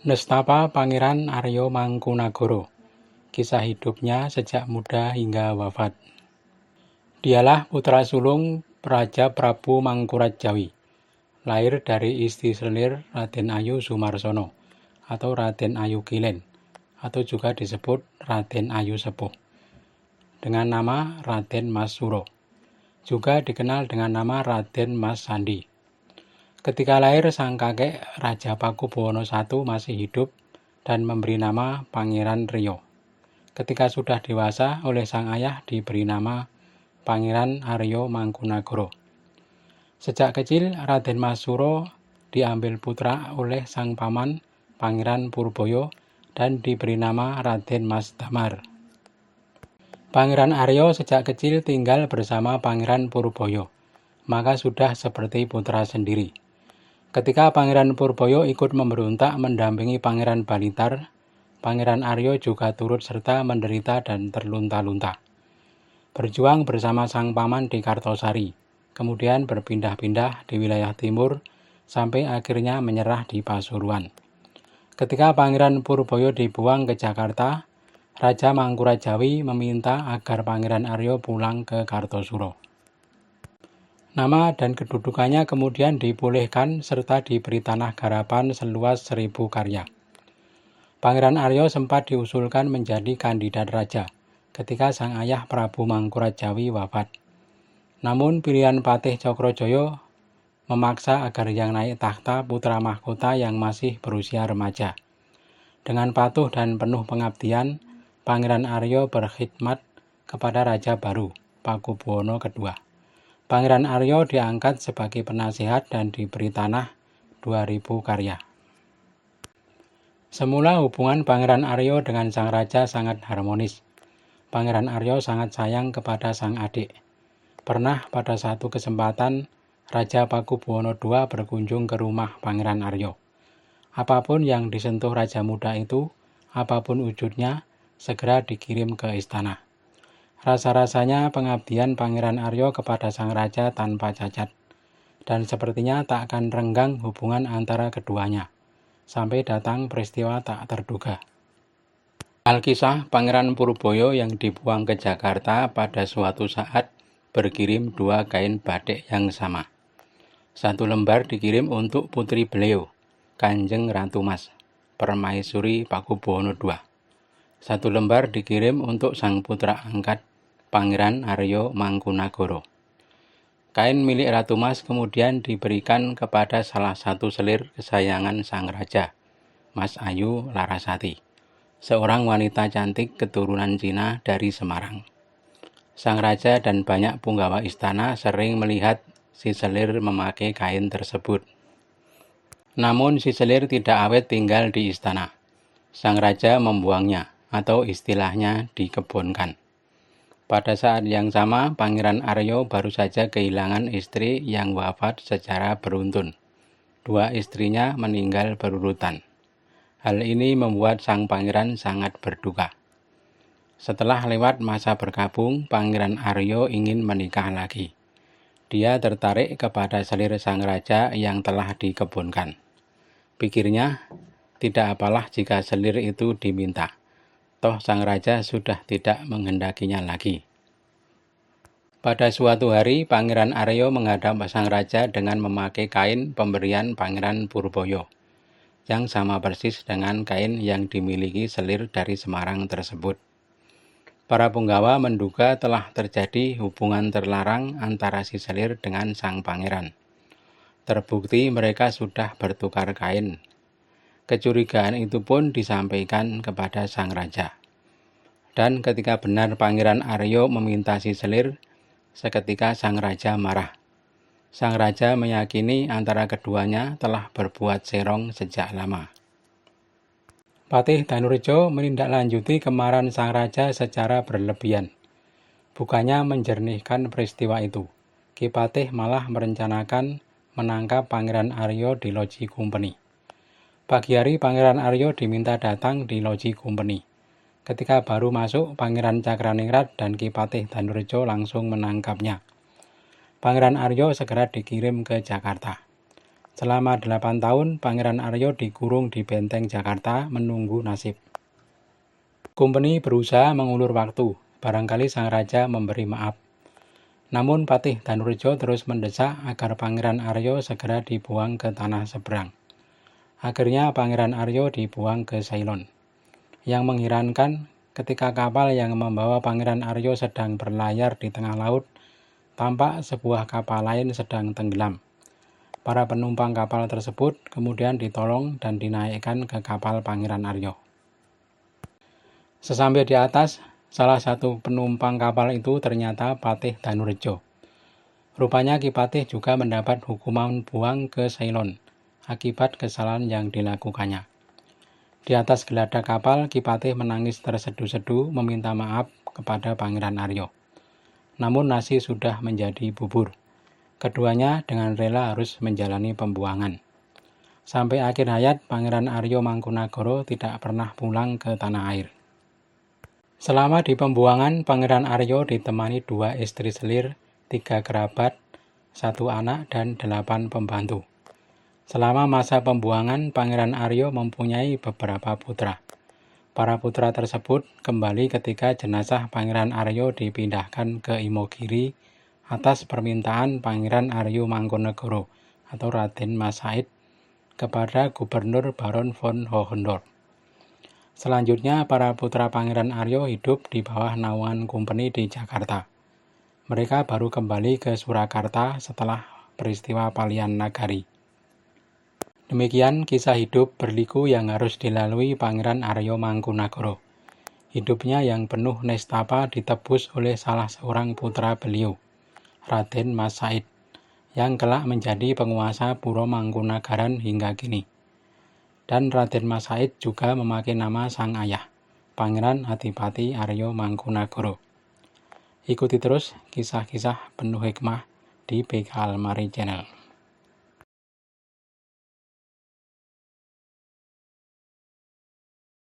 Nestapa Pangeran Arya Mangkunagara. Kisah hidupnya sejak muda hingga wafat. Dialah putra sulung Raja Prabu Mangkuratjawi. Lahir dari istri selir Raden Ayu Sumarsono atau Raden Ayu Kilèn, atau juga disebut Raden Ayu Sepuh, dengan nama Raden Mas Suro. Juga dikenal dengan nama Raden Mas Sandi. Ketika lahir, sang kakek Raja Pakubuwono I masih hidup dan memberi nama Pangeran Riyo. Ketika sudah dewasa, oleh sang ayah diberi nama Pangeran Arya Mangkunagara. Sejak kecil, Raden Mas Suro diambil putra oleh sang paman Pangeran Purbaya dan diberi nama Raden Mas Damar. Pangeran Arya sejak kecil tinggal bersama Pangeran Purbaya, maka sudah seperti putra sendiri. Ketika Pangeran Purbaya ikut memberontak mendampingi Pangeran Balitar, Pangeran Arya juga turut serta menderita dan terlunta-lunta. Berjuang bersama sang paman di Kartosari, kemudian berpindah-pindah di wilayah timur, sampai akhirnya menyerah di Pasuruan. Ketika Pangeran Purbaya dibuang ke Jakarta, Raja Mangkuratjawi meminta agar Pangeran Arya pulang ke Kartosuro. Nama dan kedudukannya kemudian dipulihkan serta diberi tanah garapan seluas 1000 karya. Pangeran Arya sempat diusulkan menjadi kandidat raja ketika sang ayah Prabu Mangkuratjawi wafat. Namun pilihan Patih Cokrojoyo memaksa agar yang naik takhta putra mahkota yang masih berusia remaja. Dengan patuh dan penuh pengabdian, Pangeran Arya berkhidmat kepada raja baru, Pakubuwono II. Pangeran Arya diangkat sebagai penasihat dan diberi tanah 2000 karya. Semula hubungan Pangeran Arya dengan sang raja sangat harmonis. Pangeran Arya sangat sayang kepada sang adik. Pernah pada satu kesempatan, Raja Pakubuwono II berkunjung ke rumah Pangeran Arya. Apapun yang disentuh raja muda itu, apapun wujudnya, segera dikirim ke istana. Rasa-rasanya pengabdian Pangeran Arya kepada sang raja tanpa cacat, dan sepertinya tak akan renggang hubungan antara keduanya, sampai datang peristiwa tak terduga. Alkisah Pangeran Purbaya yang dibuang ke Jakarta pada suatu saat berkirim 2 kain batik yang sama. 1 lembar dikirim untuk putri beliau, Kanjeng Ratu Mas, Permaisuri Pakubuwono II. 1 lembar dikirim untuk sang putra angkat Pangeran Arya Mangkunagara. Kain milik Ratu Mas kemudian diberikan kepada salah satu selir kesayangan sang raja, Mas Ayu Larasati, seorang wanita cantik keturunan Cina dari Semarang. Sang raja dan banyak punggawa istana sering melihat si selir memakai kain tersebut. Namun si selir tidak awet tinggal di istana. Sang raja membuangnya, atau istilahnya dikebunkan. Pada saat yang sama, Pangeran Arya baru saja kehilangan istri yang wafat secara beruntun. 2 istrinya meninggal berurutan. Hal ini membuat sang pangeran sangat berduka. Setelah lewat masa berkabung, Pangeran Arya ingin menikah lagi. Dia tertarik kepada selir sang raja yang telah dikebunkan. Pikirnya, tidak apalah jika selir itu diminta. Toh sang raja sudah tidak menghendakinya lagi. Pada suatu hari, Pangeran Arya menghadap sang raja dengan memakai kain pemberian Pangeran Purbaya, yang sama persis dengan kain yang dimiliki selir dari Semarang tersebut. Para punggawa menduga telah terjadi hubungan terlarang antara si selir dengan sang pangeran. Terbukti mereka sudah bertukar kain. Kecurigaan itu pun disampaikan kepada sang raja. Dan ketika benar Pangeran Arya meminta si selir, seketika sang raja marah. Sang raja meyakini antara keduanya telah berbuat serong sejak lama. Patih Danurejo menindaklanjuti kemarahan sang raja secara berlebihan. Bukannya menjernihkan peristiwa itu, Ki Patih malah merencanakan menangkap Pangeran Arya di loji Kumpeni. Pagi hari Pangeran Arya diminta datang di loji Kumpeni. Ketika baru masuk, Pangeran Cakraningrat dan Ki Patih Danurejo langsung menangkapnya. Pangeran Arya segera dikirim ke Jakarta. Selama 8 tahun, Pangeran Aryo dikurung di Benteng Jakarta menunggu nasib. Kumpeni berusaha mengulur waktu, barangkali sang raja memberi maaf. Namun Patih Danurejo terus mendesak agar Pangeran Aryo segera dibuang ke tanah seberang. Akhirnya Pangeran Aryo dibuang ke Ceylon. Yang mengherankan, ketika kapal yang membawa Pangeran Aryo sedang berlayar di tengah laut, tampak sebuah kapal lain sedang tenggelam. Para penumpang kapal tersebut kemudian ditolong dan dinaikkan ke kapal Pangeran Aryo. Sesampai di atas, salah satu penumpang kapal itu ternyata Patih Danurejo. Rupanya Ki Patih juga mendapat hukuman buang ke Ceylon akibat kesalahan yang dilakukannya. Di atas geladak kapal, Ki Patih menangis tersedu-sedu meminta maaf kepada Pangeran Aryo. Namun nasi sudah menjadi bubur. Keduanya dengan rela harus menjalani pembuangan. Sampai akhir hayat, Pangeran Aryo Mangkunagara tidak pernah pulang ke tanah air. Selama di pembuangan, Pangeran Aryo ditemani 2 istri selir, 3 kerabat, 1 anak, dan 8 pembantu. Selama masa pembuangan, Pangeran Aryo mempunyai beberapa putra. Para putra tersebut kembali ketika jenazah Pangeran Aryo dipindahkan ke Imogiri atas permintaan Pangeran Aryo Mangkunagara atau Raden Mas Said kepada Gubernur Baron von Hohenlohe. Selanjutnya, para putra Pangeran Aryo hidup di bawah naungan Kumpeni di Jakarta. Mereka baru kembali ke Surakarta setelah peristiwa Palian Nagari. Demikian kisah hidup berliku yang harus dilalui Pangeran Aryo Mangkunagara. Hidupnya yang penuh nestapa ditebus oleh salah seorang putra beliau, Raden Mas Said, yang kelak menjadi penguasa Puro Mangkunagaran hingga kini. Dan Raden Mas Said juga memakai nama sang ayah, Pangeran Adipati Aryo Mangkunagara. Ikuti terus kisah-kisah penuh hikmah di BK Almari Channel.